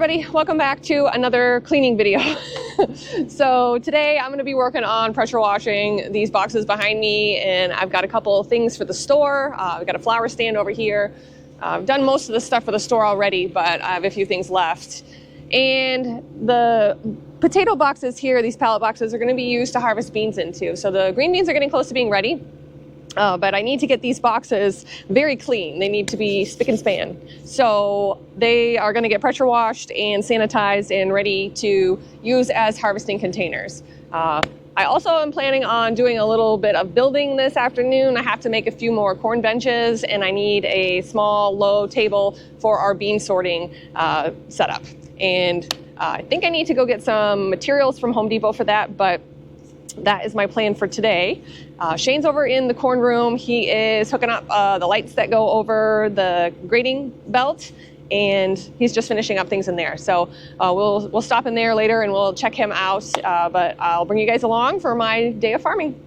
everybody, welcome back to another cleaning video. So today I'm going to be working on pressure washing these boxes behind me, and I've got a couple of things for the store. I've got a flower stand over here. I've done most of the stuff for the store already, but I have a few things left. And the potato boxes here, these pallet boxes, are going to be used to harvest beans into. So the green beans are getting close to being ready. But I need to get these boxes very clean. They need to be spick and span. So they are going to get pressure washed and sanitized and ready to use as harvesting containers. I also am planning on doing a little bit of building this afternoon. I have to make a few more corn benches, and I need a small low table for our bean sorting setup. And I think I need to go get some materials from Home Depot for that, but that is my plan for today. Shane's over in the corn room. He is hooking up the lights that go over the grading belt, and he's just finishing up things in there. So we'll stop in there later and we'll check him out, but I'll bring you guys along for my day of farming.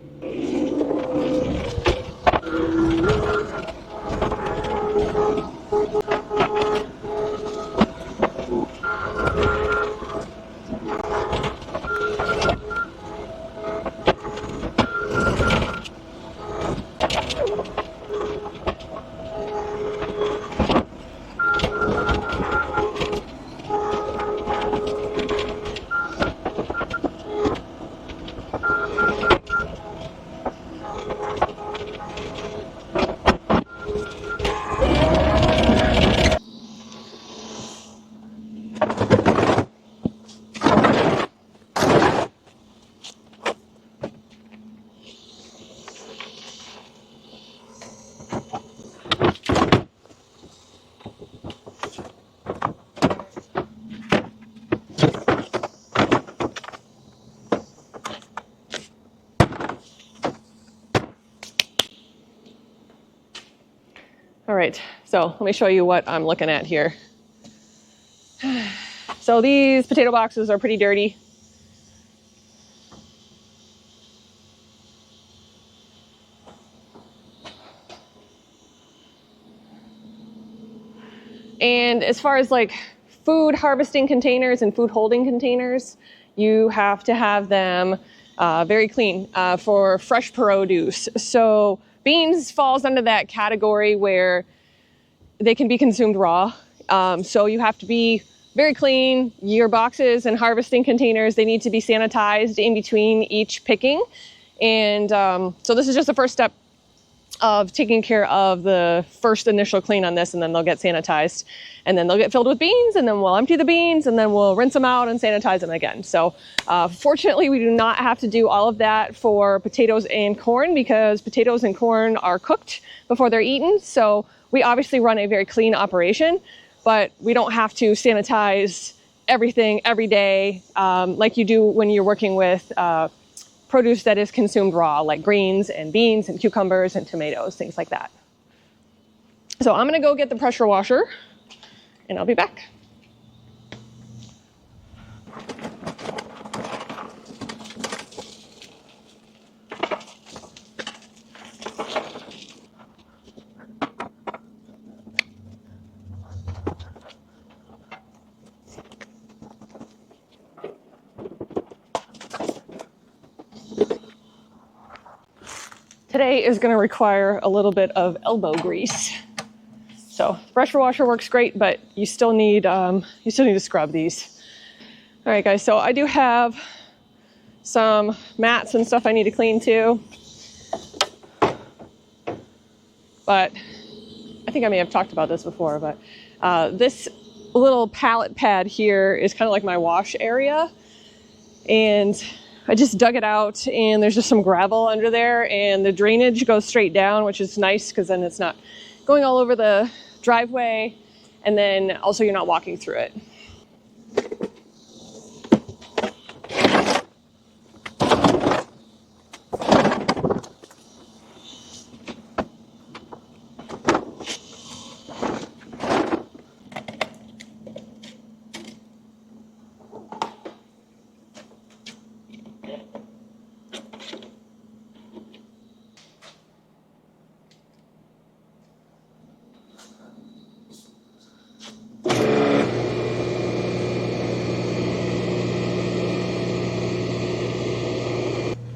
All right, so let me show you what I'm looking at here. So these potato boxes are pretty dirty. And as far as like food harvesting containers and food holding containers, you have to have them very clean for fresh produce. So beans falls under that category where they can be consumed raw. So you have to be very clean. Your boxes and harvesting containers, they need to be sanitized in between each picking. And so this is just the first step of taking care of the first initial clean on this, and then they'll get sanitized, and then they'll get filled with beans, and then we'll empty the beans, and then we'll rinse them out and sanitize them again. So fortunately, we do not have to do all of that for potatoes and corn, because potatoes and corn are cooked before they're eaten. So we obviously run a very clean operation, but we don't have to sanitize everything every day like you do when you're working with produce that is consumed raw, like greens and beans and cucumbers and tomatoes, things like that. So I'm gonna go get the pressure washer, and I'll be back. Today is going to require a little bit of elbow grease. So the pressure washer works great, but you still need to scrub these. All right, guys. So I do have some mats and stuff I need to clean too, but I think I may have talked about this before. But this little pallet pad here is kind of like my wash area, and I just dug it out, and there's just some gravel under there, and the drainage goes straight down, which is nice because then it's not going all over the driveway, and then also you're not walking through it.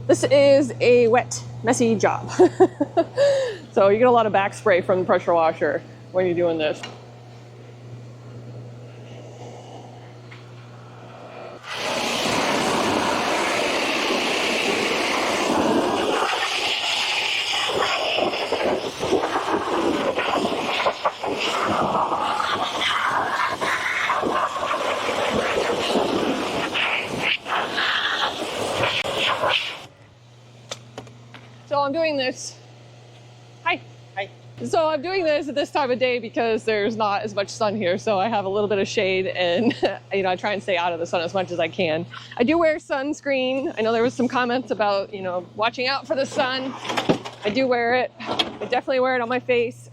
This is a wet, messy job. So you get a lot of back spray from the pressure washer when you're doing this. So I'm doing this. Hi. Hi. So I'm doing this at this time of day because there's not as much sun here, so I have a little bit of shade, and I try and stay out of the sun as much as I can. I do wear sunscreen. I know there was some comments about watching out for the sun. I do wear it. I definitely wear it on my face.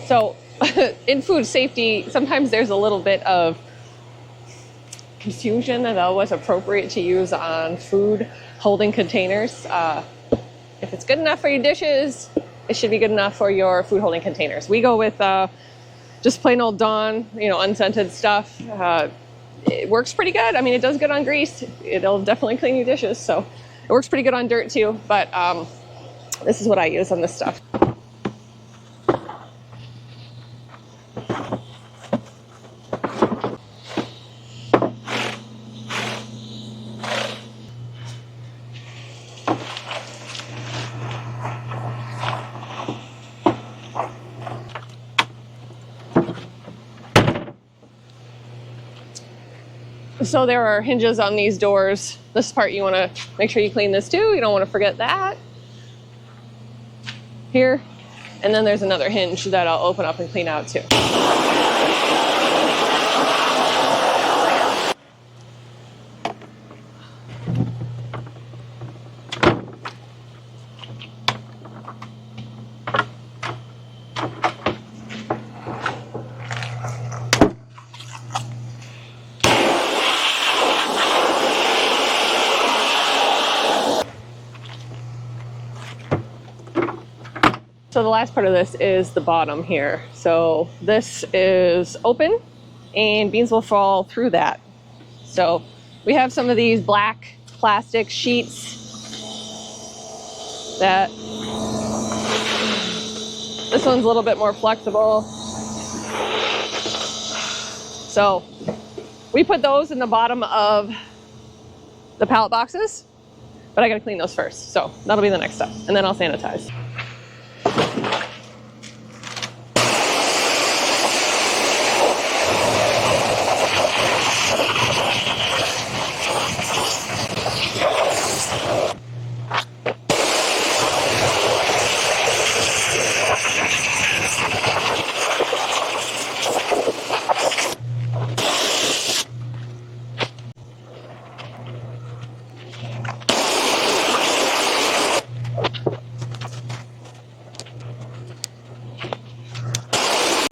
So in food safety, sometimes there's a little bit of confusion about what's appropriate to use on food holding containers. If it's good enough for your dishes, it should be good enough for your food holding containers. We go with just plain old Dawn, unscented stuff. It works pretty good. I mean, it does good on grease. It'll definitely clean your dishes. So it works pretty good on dirt too. But this is what I use on this stuff. So there are hinges on these doors. This part you want to make sure you clean this too. You don't want to forget that. Here. And then there's another hinge that I'll open up and clean out too. So the last part of this is the bottom here. So this is open and beans will fall through that. So we have some of these black plastic sheets that this one's a little bit more flexible. So we put those in the bottom of the pallet boxes, but I gotta clean those first. So that'll be the next step, and then I'll sanitize.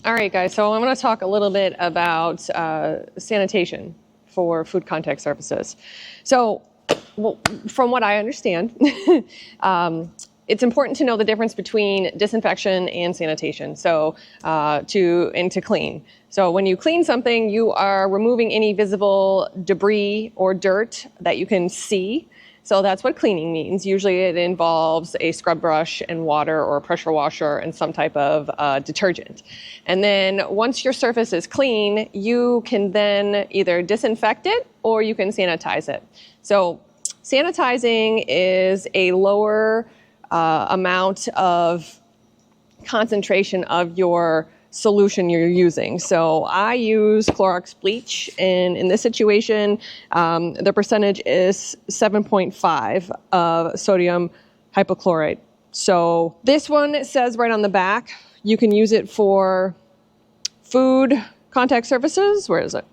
All right, guys, so I'm going to talk a little bit about sanitation for food contact surfaces. So from what I understand, it's important to know the difference between disinfection and sanitation, so to clean. So when you clean something, you are removing any visible debris or dirt that you can see. So that's what cleaning means. Usually it involves a scrub brush and water or a pressure washer and some type of detergent. And then once your surface is clean, you can then either disinfect it or you can sanitize it. So sanitizing is a lower amount of concentration of your solution you're using. So I use Clorox bleach, and in this situation, the percentage is 7.5 of sodium hypochlorite. So this one says right on the back, you can use it for food contact surfaces. Where is it?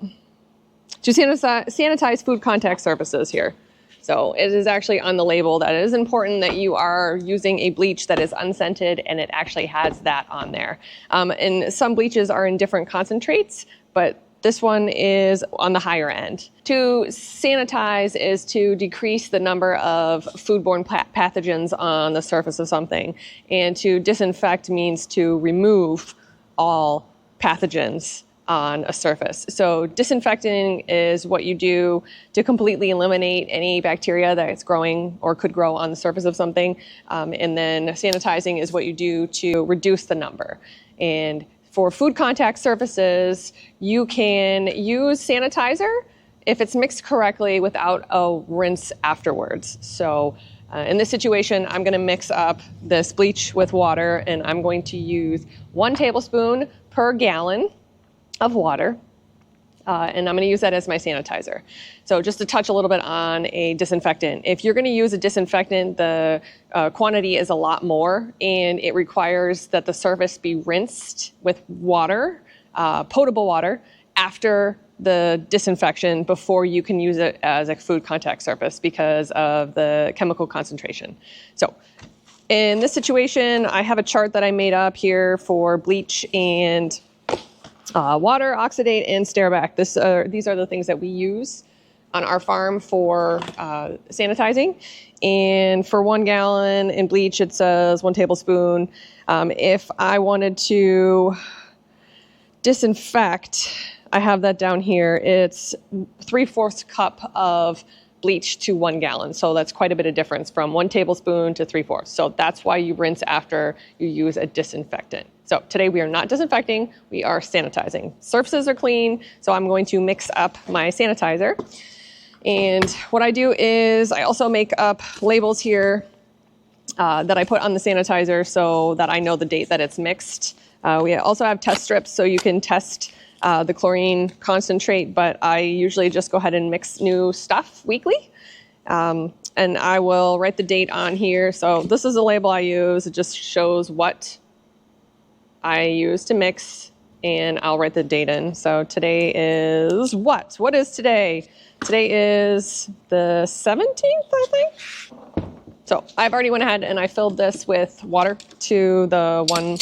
To sanitize food contact surfaces here. So it is actually on the label that it is important that you are using a bleach that is unscented, and it actually has that on there. And some bleaches are in different concentrates, but this one is on the higher end. To sanitize is to decrease the number of foodborne pathogens on the surface of something. And to disinfect means to remove all pathogens on a surface. So disinfecting is what you do to completely eliminate any bacteria that's growing or could grow on the surface of something. And then sanitizing is what you do to reduce the number. And for food contact surfaces, you can use sanitizer if it's mixed correctly without a rinse afterwards. So in this situation, I'm going to mix up this bleach with water, and I'm going to use 1 tablespoon per gallon of water, and I'm going to use that as my sanitizer. So just to touch a little bit on a disinfectant. If you're going to use a disinfectant, the quantity is a lot more, and it requires that the surface be rinsed with water, potable water, after the disinfection before you can use it as a food contact surface because of the chemical concentration. So in this situation, I have a chart that I made up here for bleach and water, oxidate, and Stairback. These are the things that we use on our farm for sanitizing. And for 1 gallon in bleach, it says 1 tablespoon. If I wanted to disinfect, I have that down here. It's 3/4 cup of bleach to 1 gallon. So that's quite a bit of difference from 1 tablespoon to 3/4. So that's why you rinse after you use a disinfectant. So today we are not disinfecting, we are sanitizing. Surfaces are clean, so I'm going to mix up my sanitizer. And what I do is I also make up labels here that I put on the sanitizer so that I know the date that it's mixed. We also have test strips so you can test the chlorine concentrate, but I usually just go ahead and mix new stuff weekly. And I will write the date on here. So this is the label I use. It just shows what I use to mix, and I'll write the date in. So today is what? What is today? Today is the 17th, I think. So I've already went ahead and I filled this with water to the 1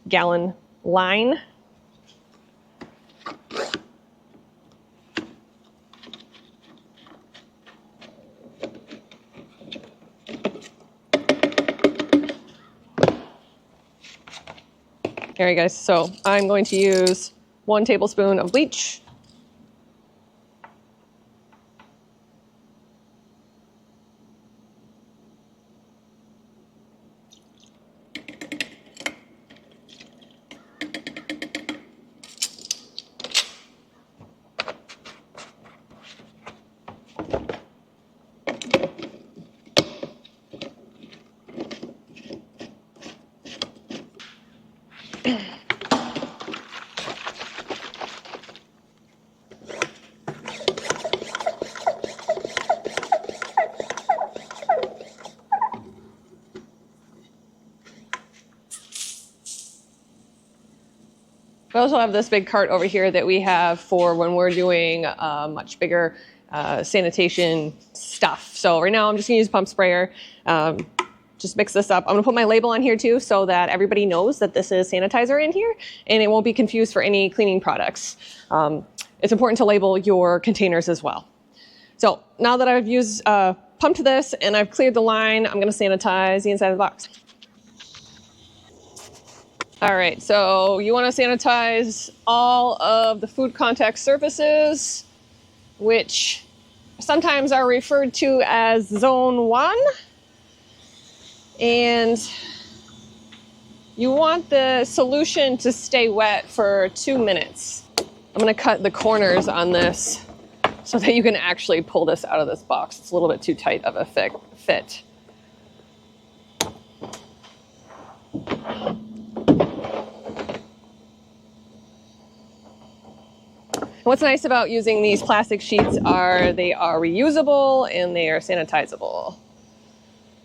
gallon line. All right, guys, so I'm going to use 1 tablespoon of bleach. We also have this big cart over here that we have for when we're doing much bigger sanitation stuff. So right now I'm just gonna use pump sprayer. Just mix this up. I'm gonna put my label on here too so that everybody knows that this is sanitizer in here and it won't be confused for any cleaning products. It's important to label your containers as well. So now that I've pumped this and I've cleared the line, I'm gonna sanitize the inside of the box. All right, so you want to sanitize all of the food contact surfaces, which sometimes are referred to as zone 1. And you want the solution to stay wet for 2 minutes. I'm gonna cut the corners on this so that you can actually pull this out of this box. It's a little bit too tight of a fit. What's nice about using these plastic sheets are they are reusable and they are sanitizable.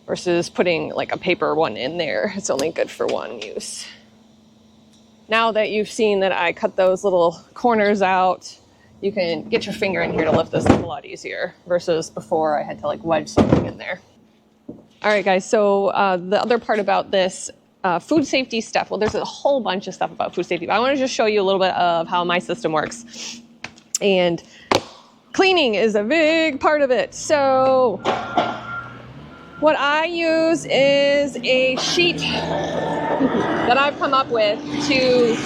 Versus putting like a paper one in there. It's only good for one use. Now that you've seen that I cut those little corners out, you can get your finger in here to lift this up a lot easier versus before I had to like wedge something in there. All right, guys, so the other part about this food safety stuff, well, there's a whole bunch of stuff about food safety, but I want to just show you a little bit of how my system works. And cleaning is a big part of it. So what I use is a sheet that I've come up with to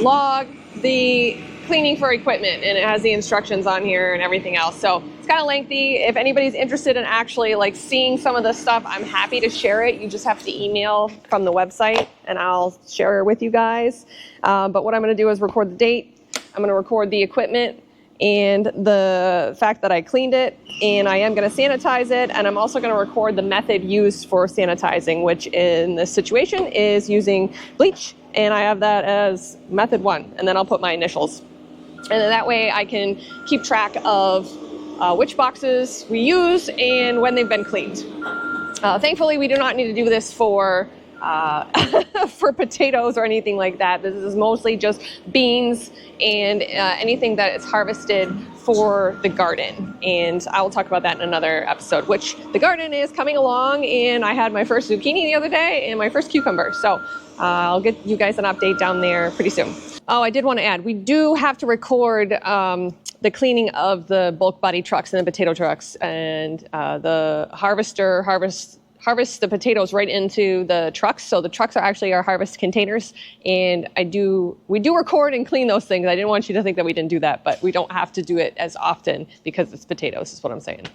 log the cleaning for equipment, and it has the instructions on here and everything else. So it's kind of lengthy. If anybody's interested in actually like seeing some of the stuff, I'm happy to share it. You just have to email from the website and I'll share it with you guys. But what I'm going to do is record the date. I'm going to record the equipment and the fact that I cleaned it, and I am going to sanitize it, and I'm also going to record the method used for sanitizing, which in this situation is using bleach, and I have that as method 1, and then I'll put my initials. And then that way I can keep track of which boxes we use and when they've been cleaned. Thankfully, we do not need to do this for for potatoes or anything like that. This is mostly just beans and anything that is harvested for the garden. And I will talk about that in another episode, which the garden is coming along, and I had my first zucchini the other day and my first cucumber. So I'll get you guys an update down there pretty soon. Oh, I did want to add, we do have to record the cleaning of the bulk body trucks and the potato trucks, and the harvester harvests the potatoes right into the trucks. So the trucks are actually our harvest containers, and we do record and clean those things. I didn't want you to think that we didn't do that, but we don't have to do it as often because it's potatoes, is what I'm saying.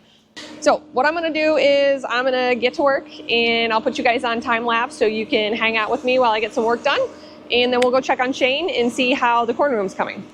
So what I'm gonna do is I'm gonna get to work, and I'll put you guys on time lapse so you can hang out with me while I get some work done, and then we'll go check on Shane and see how the corn room's coming.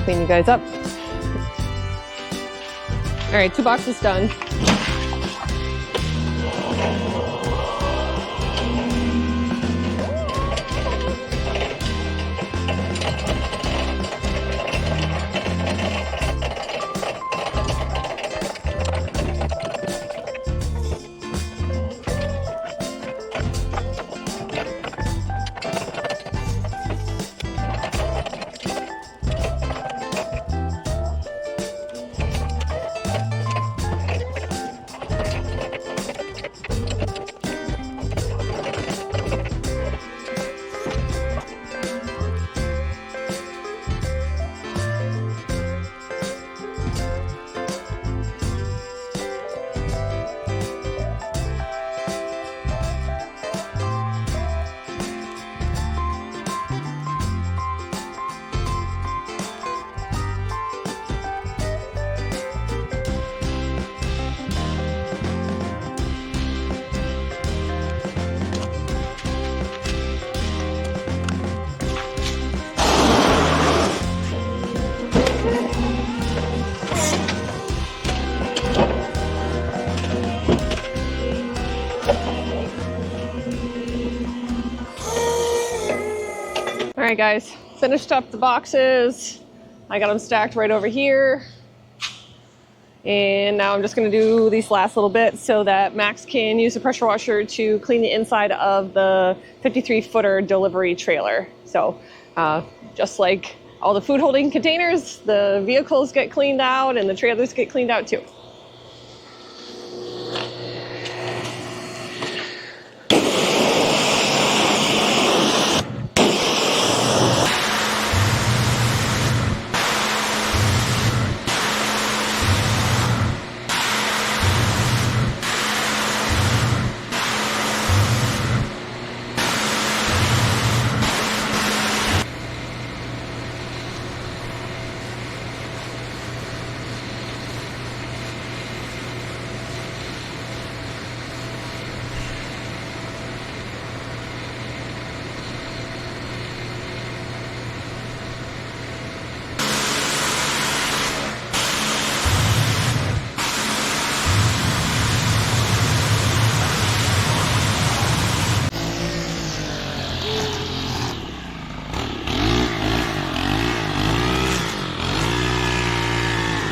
Clean you guys up. All right, 2 boxes done. right, guys, finished up the boxes. I got them stacked right over here. And now I'm just going to do these last little bits so that Max can use the pressure washer to clean the inside of the 53-footer delivery trailer. So just like all the food holding containers, the vehicles get cleaned out and the trailers get cleaned out too.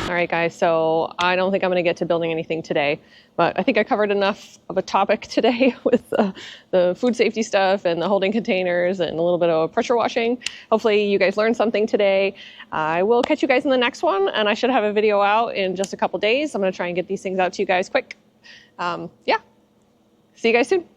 All right, guys, so I don't think I'm going to get to building anything today, but I think I covered enough of a topic today with the food safety stuff and the holding containers and a little bit of pressure washing. Hopefully you guys learned something today. I will catch you guys in the next one, and I should have a video out in just a couple days. I'm going to try and get these things out to you guys quick. Yeah, see you guys soon.